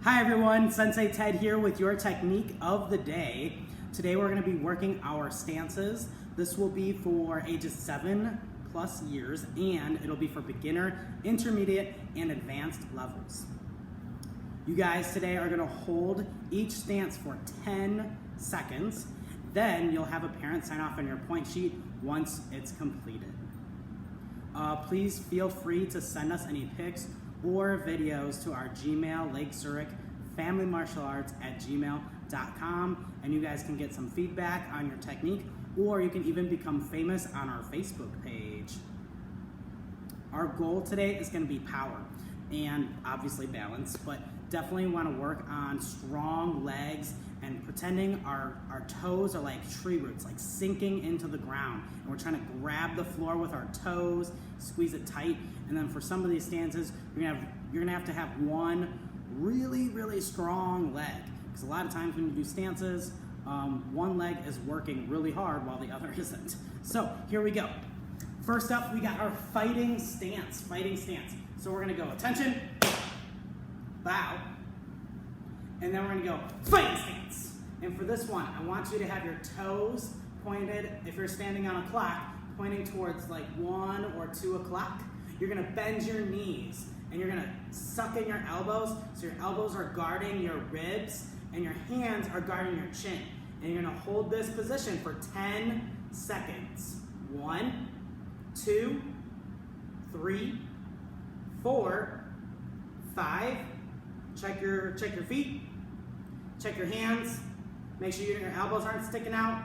Hi everyone, Sensei Ted here with your technique of the day. Today we're going to be working our stances. This will be for ages 7+ years and it'll be for beginner, intermediate, and advanced levels. You guys today are going to hold each stance for 10 seconds. Then you'll have a parent sign off on your point sheet once it's completed. Please feel free to send us any pics or videos to our Gmail, Lake Zurich Family Martial Arts at gmail.com, and you guys can get some feedback on your technique, or you can even become famous on our Facebook page. Our goal today is going to be power and obviously balance, but definitely want to work on strong legs and pretending our toes are like tree roots, like sinking into the ground. And we're trying to grab the floor with our toes, squeeze it tight. And then for some of these stances, you're gonna have to have one really strong leg. Because a lot of times when you do stances, one leg is working really hard while the other isn't. So here we go. First up, we got our fighting stance. So we're gonna go attention, bow, and then we're gonna go fighting stance. And for this one, I want you to have your toes pointed, if you're standing on a clock, pointing towards like 1 or 2 o'clock. You're gonna bend your knees and you're gonna suck in your elbows, so your elbows are guarding your ribs and your hands are guarding your chin. And you're gonna hold this position for 10 seconds. 1, 2, 3, 4, 5. Check your feet, check your hands, make sure your elbows aren't sticking out,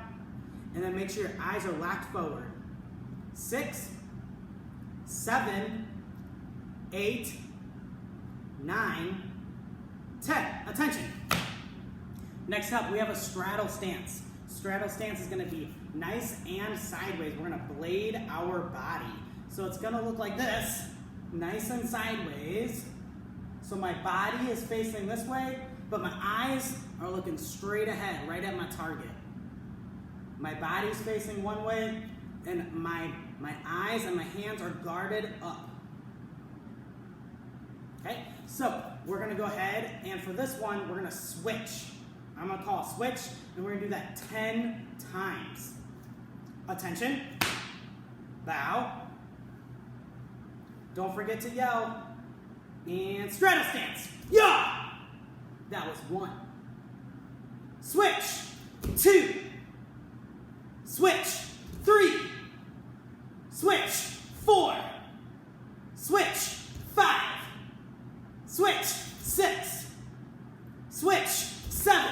and then make sure your eyes are locked forward. 6, 7, 8, 9, 10. Attention. Next up, we have a straddle stance. Straddle stance is going to be nice and sideways. We're going to blade our body. So it's going to look like this, nice and sideways. So my body is facing this way, but my eyes are looking straight ahead, right at my target. My body's facing one way, and my eyes and my hands are guarded up. Okay, so we're gonna go ahead, and for this one, we're gonna switch. I'm gonna call a switch, and we're gonna do that 10 times. Attention, bow. Don't forget to yell. And straddle stance. Yeah! That was 1. Switch. 2. Switch. 3. Switch. 4. Switch. 5. Switch. 6. Switch. 7.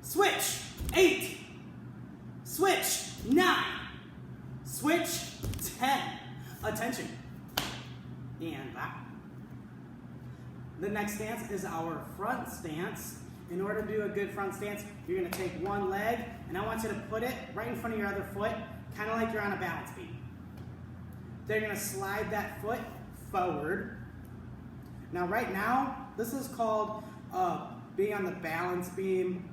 Switch. 8. Switch. 9. Switch. 10. Attention. And back. The next stance is our front stance. In order to do a good front stance, you're gonna take one leg, and I want you to put it right in front of your other foot, kind of like you're on a balance beam. Then you're gonna slide that foot forward. Now right now, this is called being on the balance beam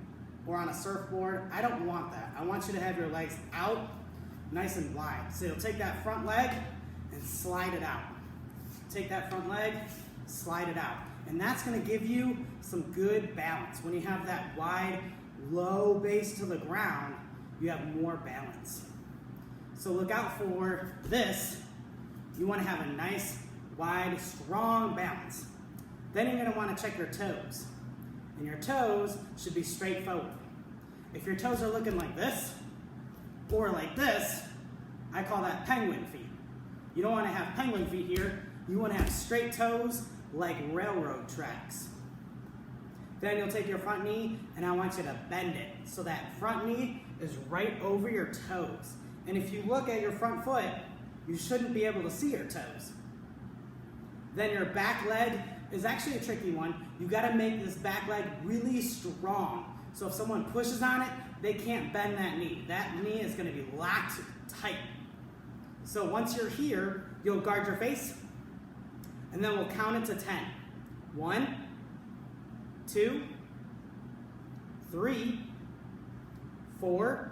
or on a surfboard. I don't want that. I want you to have your legs out nice and wide. So you'll take that front leg and slide it out. Take that front leg, slide it out. And that's gonna give you some good balance. When you have that wide, low base to the ground, you have more balance. So look out for this. You wanna have a nice, wide, strong balance. Then you're gonna wanna check your toes. And your toes should be straight forward. If your toes are looking like this, or like this, I call that penguin feet. You don't wanna have penguin feet here. You wanna have straight toes like railroad tracks. Then you'll take your front knee and I want you to bend it so that front knee is right over your toes. And if you look at your front foot, you shouldn't be able to see your toes. Then your back leg is actually a tricky one. You gotta make this back leg really strong. So if someone pushes on it, they can't bend that knee. That knee is gonna be locked tight. So once you're here, you'll guard your face, and then we'll count it to 10. 1, 2, 3, 4,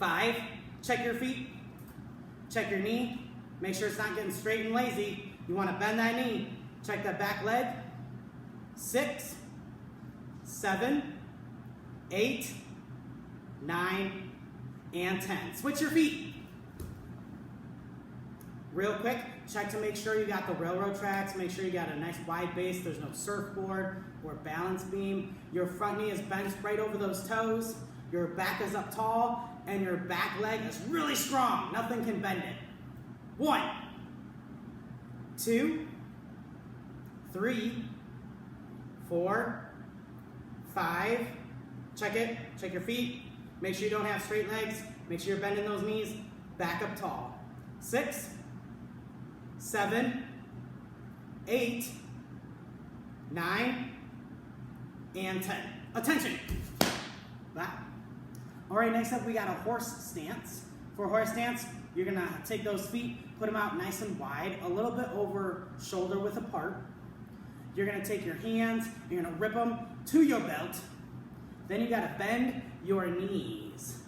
5. Check your feet, check your knee. Make sure it's not getting straight and lazy. You want to bend that knee. Check that back leg. 6, 7, 8, 9, and 10. Switch your feet. Real quick, check to make sure you got the railroad tracks, make sure you got a nice wide base, there's no surfboard or balance beam. Your front knee is bent right over those toes, your back is up tall, and your back leg is really strong. Nothing can bend it. 1, 2, 3, 4, 5. Check it, check your feet. Make sure you don't have straight legs. Make sure you're bending those knees. Back up tall. 6, 7, 8, 9, and 10. Attention. Wow. All right, next up we got a horse stance. For a horse stance, you're gonna take those feet, put them out nice and wide, a little bit over shoulder width apart. You're gonna take your hands, you're gonna rip them to your belt. Then you gotta bend your knees.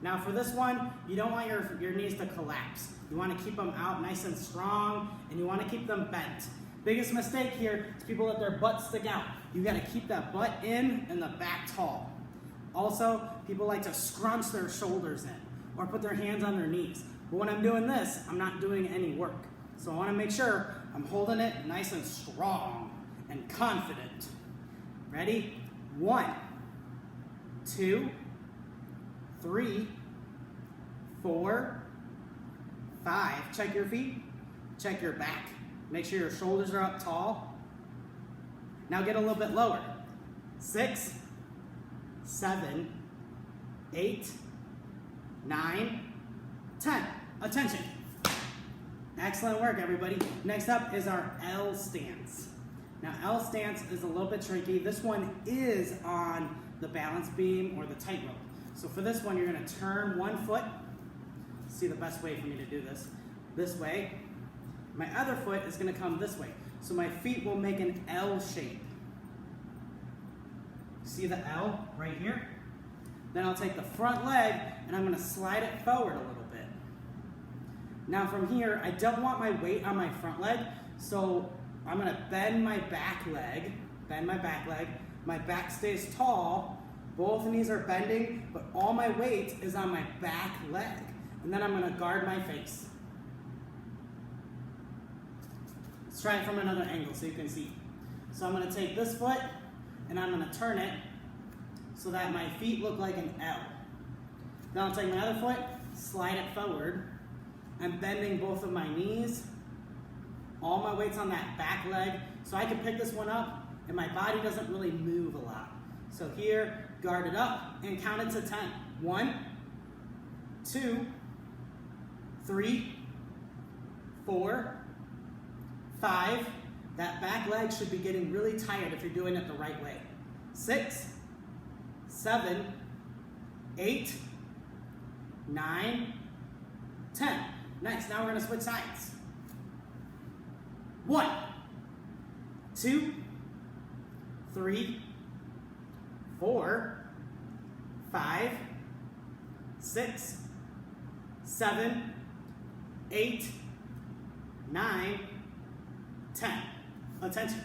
Now for this one, you don't want your knees to collapse. You wanna keep them out nice and strong, and you wanna keep them bent. Biggest mistake here is people let their butt stick out. You gotta keep that butt in and the back tall. Also, people like to scrunch their shoulders in or put their hands on their knees. But when I'm doing this, I'm not doing any work. So I wanna make sure I'm holding it nice and strong and confident. Ready? 1, 2, 3, 4, 5. Check your feet, check your back. Make sure your shoulders are up tall. Now get a little bit lower. 6, 7, 8, 9, 10. Attention. Excellent work, everybody. Next up is our L stance. Now, L stance is a little bit tricky. This one is on the balance beam or the tightrope. So for this one, you're gonna turn one foot. See the best way for me to do this way. My other foot is gonna come this way. So my feet will make an L shape. See the L right here? Then I'll take the front leg and I'm gonna slide it forward a little bit. Now from here, I don't want my weight on my front leg, so I'm gonna bend my back leg, my back stays tall, both knees are bending, but all my weight is on my back leg. And then I'm gonna guard my face. Let's try it from another angle so you can see. So I'm gonna take this foot and I'm gonna turn it so that my feet look like an L. Then I'll take my other foot, slide it forward. I'm bending both of my knees. All my weight's on that back leg, so I can pick this one up and my body doesn't really move a lot. So here, guard it up and count it to 10. 1, 2, 3, 4, 5. That back leg should be getting really tired if you're doing it the right way. 6, 7, 8, 9, 10. Nice, now we're gonna switch sides. 1, 2, 3, 4, 5, 6, 7, 8, 9, 10. Attention.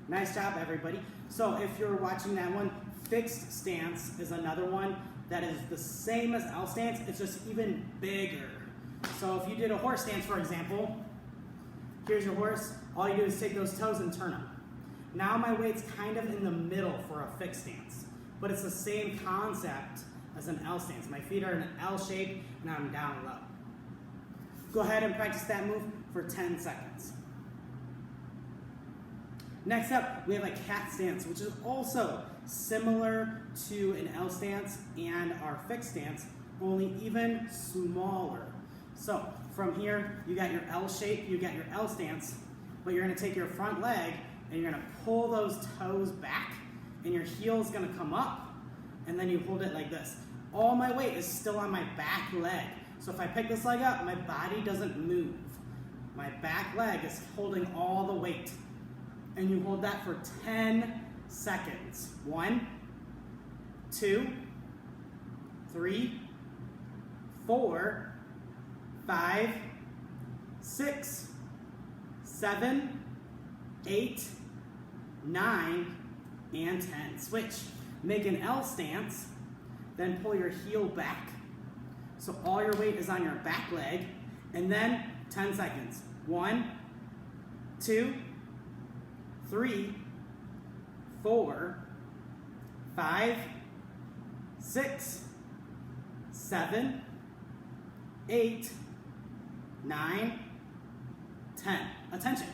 Nice job, everybody. So if you're watching that one, fixed stance is another one that is the same as L stance, it's just even bigger. So if you did a horse stance, for example, here's your horse, all you do is take those toes and turn them. Now my weight's kind of in the middle for a fixed stance, but it's the same concept as an L stance. My feet are in an L shape and I'm down low. Go ahead and practice that move for 10 seconds. Next up, we have a cat stance, which is also similar to an L stance and our fixed stance, only even smaller. So from here, you got your L shape, you got your L stance, but you're gonna take your front leg and you're gonna pull those toes back and your heel's gonna come up and then you hold it like this. All my weight is still on my back leg. So if I pick this leg up, my body doesn't move. My back leg is holding all the weight. And you hold that for 10 seconds. 1, 2, 3, 4, 5, 6, 7, 8, 9, and 10. Switch. Make an L stance, then pull your heel back. So all your weight is on your back leg, and then 10 seconds. 1, 2, 3, 4, 5, 6, 7, 8, 9, 10. Attention.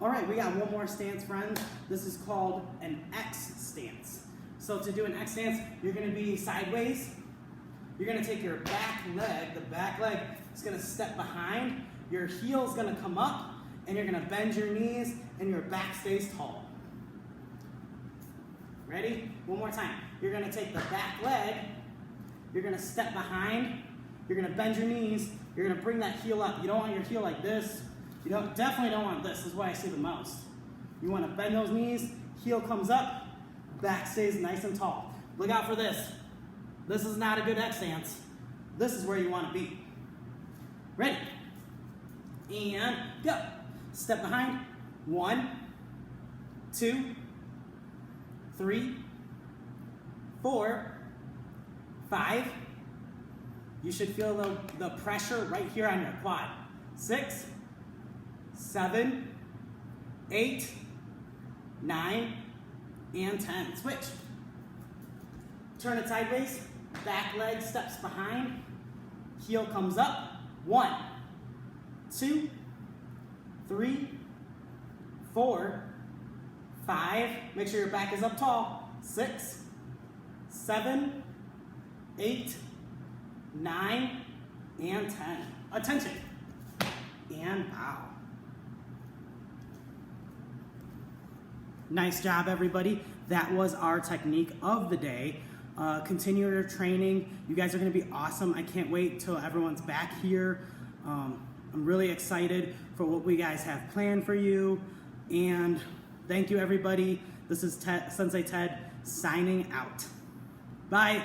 All right, we got one more stance, friends. This is called an X stance. So to do an X stance, you're gonna be sideways. You're gonna take your back leg, the back leg is gonna step behind, your heel's gonna come up, and you're gonna bend your knees, and your back stays tall. Ready? One more time. You're gonna take the back leg, you're gonna step behind, you're gonna bend your knees, you're gonna bring that heel up. You don't want your heel like this. You definitely don't want this. This is what I see the most. You wanna bend those knees, heel comes up, back stays nice and tall. Look out for this. This is not a good X stance. This is where you wanna be. Ready? And go. Step behind. 1, 2, 3, 4, 5. You should feel the pressure right here on your quad. 6, 7, 8, 9, and 10. Switch. Turn it sideways. Back leg steps behind. Heel comes up. 1, 2, 3, 4, 5. Make sure your back is up tall. 6, 7, 8, 9, and 10. Attention. And bow. Nice job, everybody. That was our technique of the day. Continue your training. You guys are going to be awesome. I can't wait till everyone's back here. I'm really excited for what we guys have planned for you. And thank you, everybody. This is Sensei Ted signing out. Bye.